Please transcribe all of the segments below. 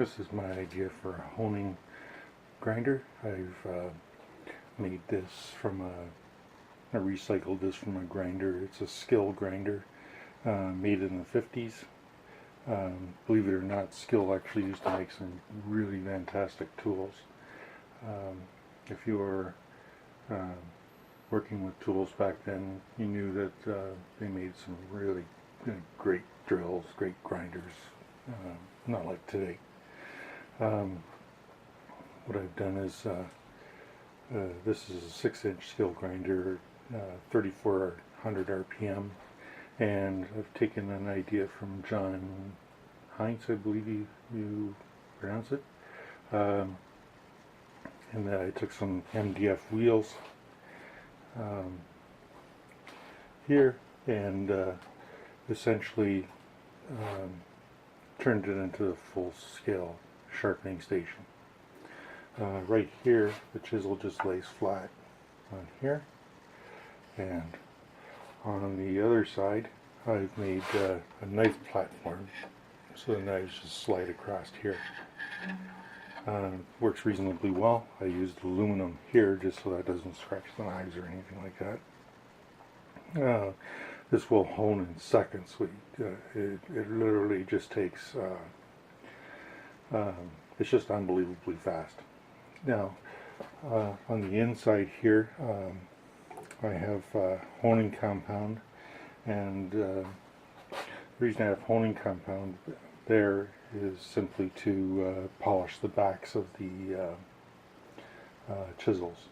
This is my idea for a honing grinder. I've made this from I recycled this from a grinder. It's a skill grinder made in the 50s. Believe it or not, Skill actually used to make some really fantastic tools. If you were working with tools back then, you knew that they made some really great drills, great grinders, not like today. What I've done is this is a 6-inch Skill grinder, 3400 RPM, and I've taken an idea from John Heinz, I believe you pronounce it, and that I took some MDF wheels here and essentially turned it into a full-scale sharpening station. Right here, the chisel just lays flat on here, and on the other side I've made a knife platform, so the knives just slide across here. Works reasonably well. I used aluminum here just so that doesn't scratch the knives or anything like that. This will hone in seconds. It literally just takes, it's just unbelievably fast. Now, on the inside here, I have honing compound, and the reason I have honing compound there is simply to polish the backs of the chisels.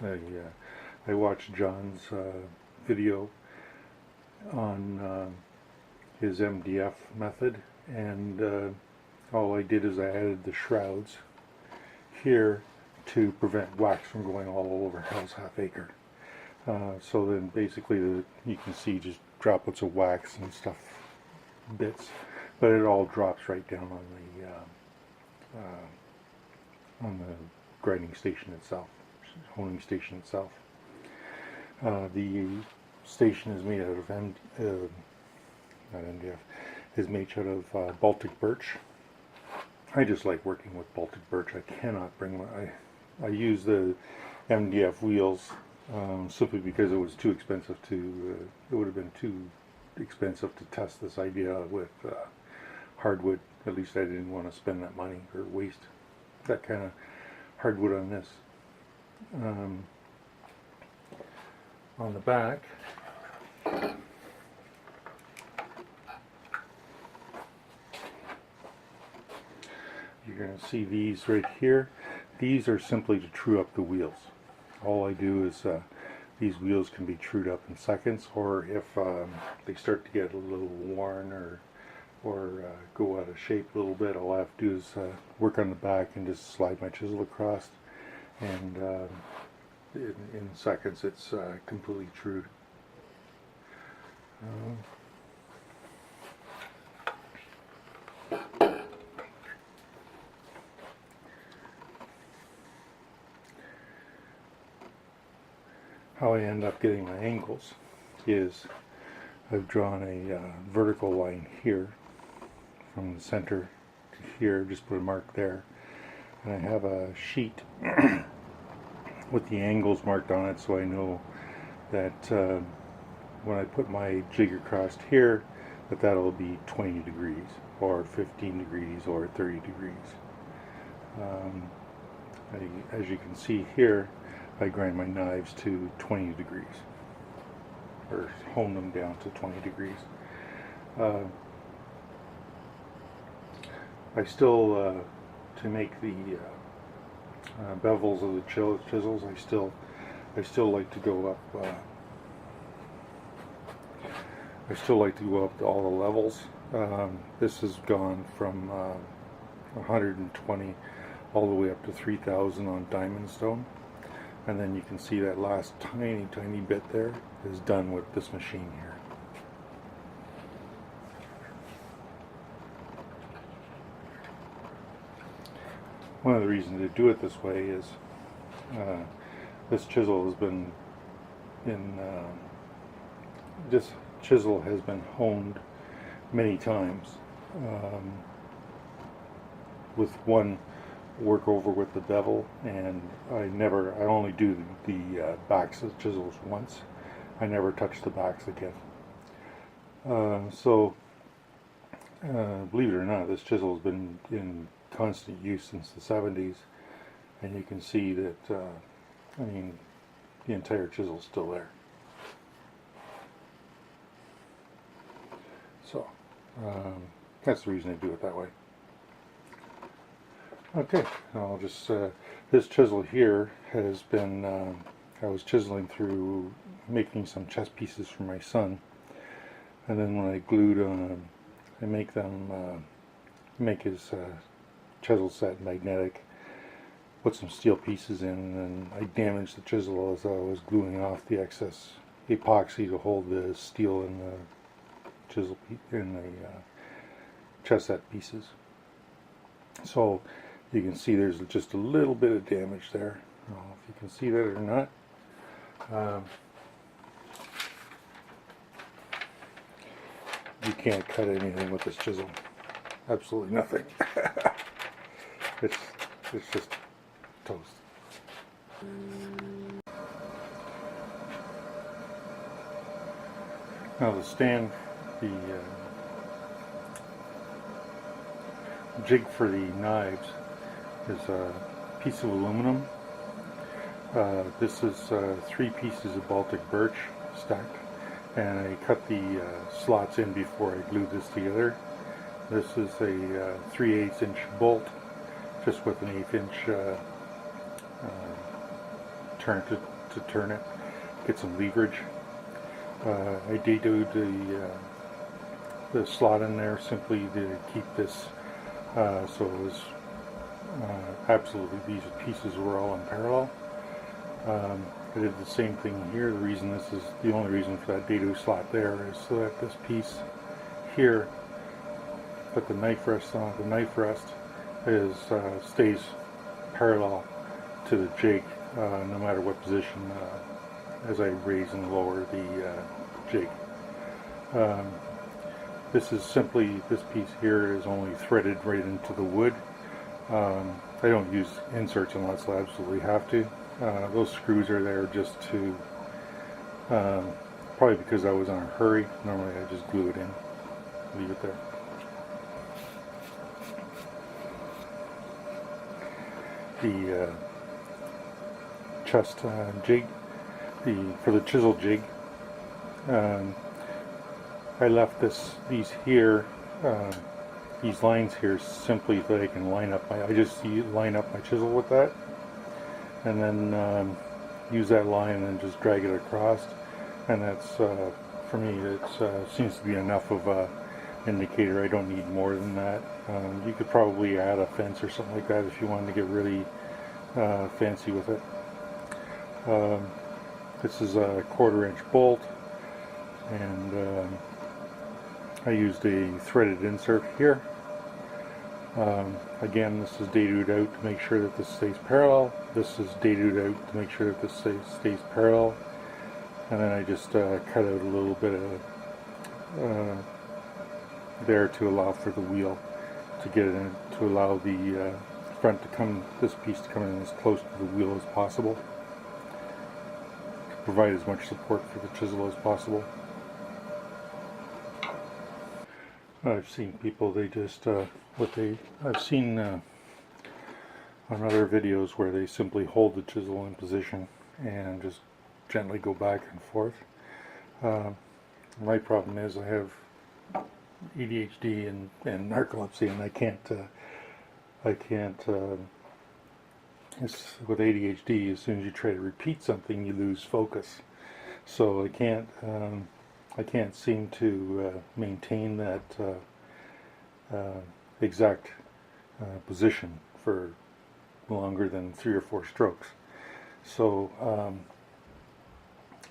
I watched John's video on his MDF method, and all I did is I added the shrouds here to prevent wax from going all over Hell's Half Acre. So then basically you can see just droplets of wax and stuff, bits, but it all drops right down on the grinding station itself, honing station itself. The station is made out of not MDF, is made out of Baltic birch. I just like working with Baltic birch. I cannot bring I use the MDF wheels simply because it was too expensive to, it would have been too expensive to test this idea with hardwood. At least I didn't want to spend that money or waste that kind of hardwood on this. On the back, you're going to see these right here. These are simply to true up the wheels. All I do is these wheels can be trued up in seconds, or if they start to get a little worn or go out of shape a little bit, all I have to do is work on the back and just slide my chisel across, and in seconds it's completely trued. How I end up getting my angles is I've drawn a vertical line here from the center to here, just put a mark there, and I have a sheet with the angles marked on it, so I know that when I put my jig across here, that'll be 20 degrees or 15 degrees or 30 degrees. As you can see here, I grind my knives to 20 degrees, or hone them down to 20 degrees. I still, to make the bevels of the chisels, I still like to go up. I still like to go up to all the levels. This has gone from 120 all the way up to 3,000 on diamond stone. And then you can see that last tiny bit there is done with this machine here. One of the reasons to do it this way is this chisel has been honed many times. with one work over with the bevel, and I only do the backs of chisels once. I never touch the backs again. Believe it or not, this chisel has been in constant use since the 70s, and you can see that I mean, the entire chisel is still there. So that's the reason I do it that way. Okay, I'll just this chisel here has been I was chiseling through making some chess pieces for my son, and then when I glued on I make them make his chisel set magnetic, put some steel pieces in, and I damaged the chisel as I was gluing off the excess epoxy to hold the steel in the chisel in the chess set pieces. So you can see there's just a little bit of damage there. I don't know if you can see that or not. You can't cut anything with this chisel. Absolutely nothing. it's just toast. Now the stand, the jig for the knives is a piece of aluminum. This is 3 pieces of Baltic birch stacked, and I cut the slots in before I glued this together. This is a 3/8 inch bolt, just with an 1/8 inch turn to turn it, get some leverage. I dedued the slot in there simply to keep this so it was absolutely, these pieces were all in parallel. I did the same thing here. The reason this is the only reason for that dado slot there is so that this piece here, put the knife rest on, the knife rest is stays parallel to the jig no matter what position as I raise and lower the jig. This is simply, this piece here is only threaded right into the wood. I don't use inserts unless I absolutely have to. Those screws are there just to, probably because I was in a hurry. Normally I just glue it in, leave it there. The chest jig, for the chisel jig, I left these here, these lines here simply so that I can line up I just line up my chisel with that, and then use that line and then just drag it across, and that's for me it seems to be enough of a indicator. I don't need more than that. You could probably add a fence or something like that if you wanted to get really fancy with it. This is a 1/4 inch bolt, and I used a threaded insert here. Again, this is dadoed out to make sure that this stays parallel. This is dadoed out to make sure that this stays parallel. And then I just cut out a little bit of there to allow for the wheel to get it in, to allow the front to come, this piece to come in as close to the wheel as possible, to provide as much support for the chisel as possible. I've seen people, they just, I've seen on other videos where they simply hold the chisel in position and just gently go back and forth. My problem is I have ADHD and narcolepsy, and I can't, with ADHD, as soon as you try to repeat something, you lose focus. So I can't seem to maintain that exact position for longer than 3 or 4 strokes. So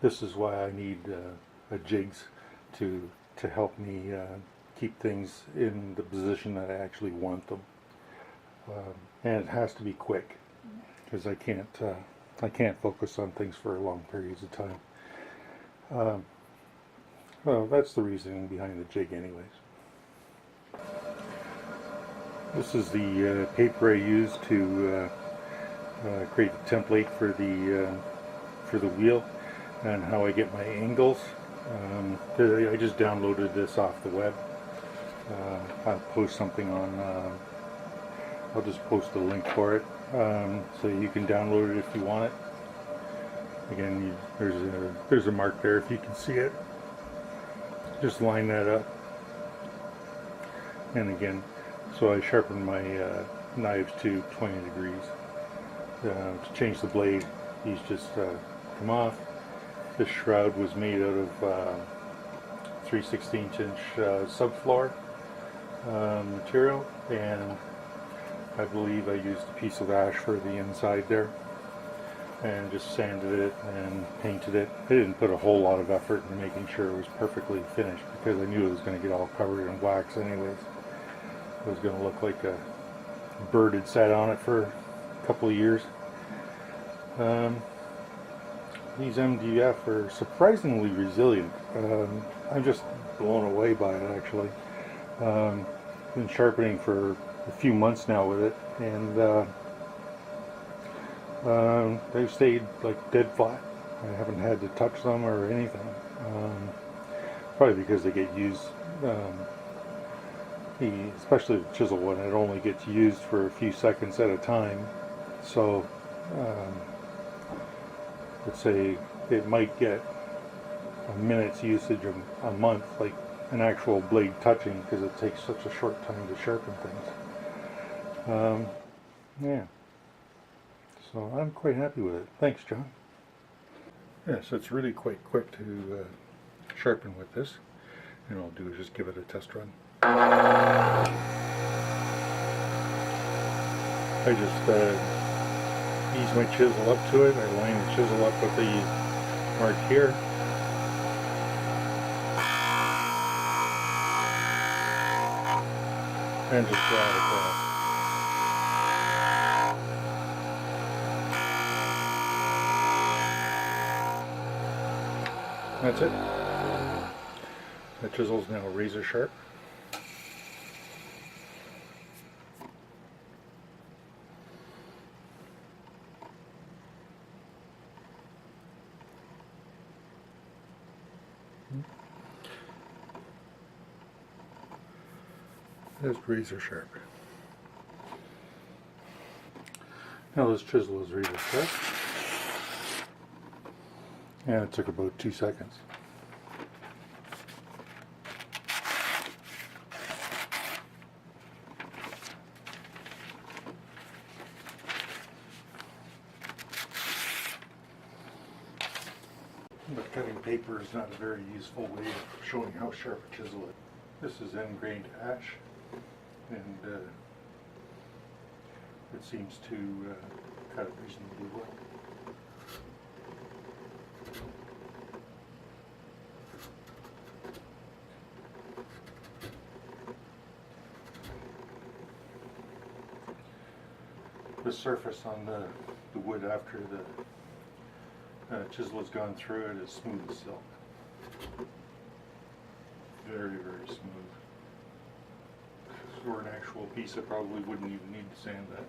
this is why I need jigs to help me keep things in the position that I actually want them. And it has to be quick, because I can't focus on things for long periods of time. Well, that's the reasoning behind the jig anyways. This is the paper I use to create the template for the wheel and how I get my angles. I just downloaded this off the web. I'll post something on. I'll just post a link for it, so you can download it if you want it. Again, there's a mark there if you can see it. Just line that up, and again, so I sharpen my knives to 20 degrees. To change the blade, these just come off. This shroud was made out of 3/16 inch subfloor material, and I believe I used a piece of ash for the inside there, and just sanded it and painted it. I didn't put a whole lot of effort in making sure it was perfectly finished because I knew it was going to get all covered in wax anyways. It was going to look like a bird had sat on it for a couple of years. These MDF are surprisingly resilient. I'm just blown away by it actually. Been sharpening for a few months now with it, and they've stayed like dead flat. I haven't had to touch them or anything. Probably because they get used, especially the chisel one, it only gets used for a few seconds at a time. So let's say it might get a minute's usage a month, like an actual blade touching, because it takes such a short time to sharpen things. Yeah, so I'm quite happy with it. Thanks, John. Yeah, so it's really quite quick to sharpen with this, and all I'll do is just give it a test run. I just ease my chisel up to it. I line the chisel up with the mark here. And just draw it across. That's it. The chisel's now razor sharp. It's razor sharp. Now this chisel is razor sharp. And it took about 2 seconds. But cutting paper is not a very useful way of showing how sharp a chisel is. This is ingrained ash, and it seems to cut it reasonably well. The surface on the wood after the chisel has gone through it is smooth as silk. Very, very smooth. For an actual piece, I probably wouldn't even need to sand that.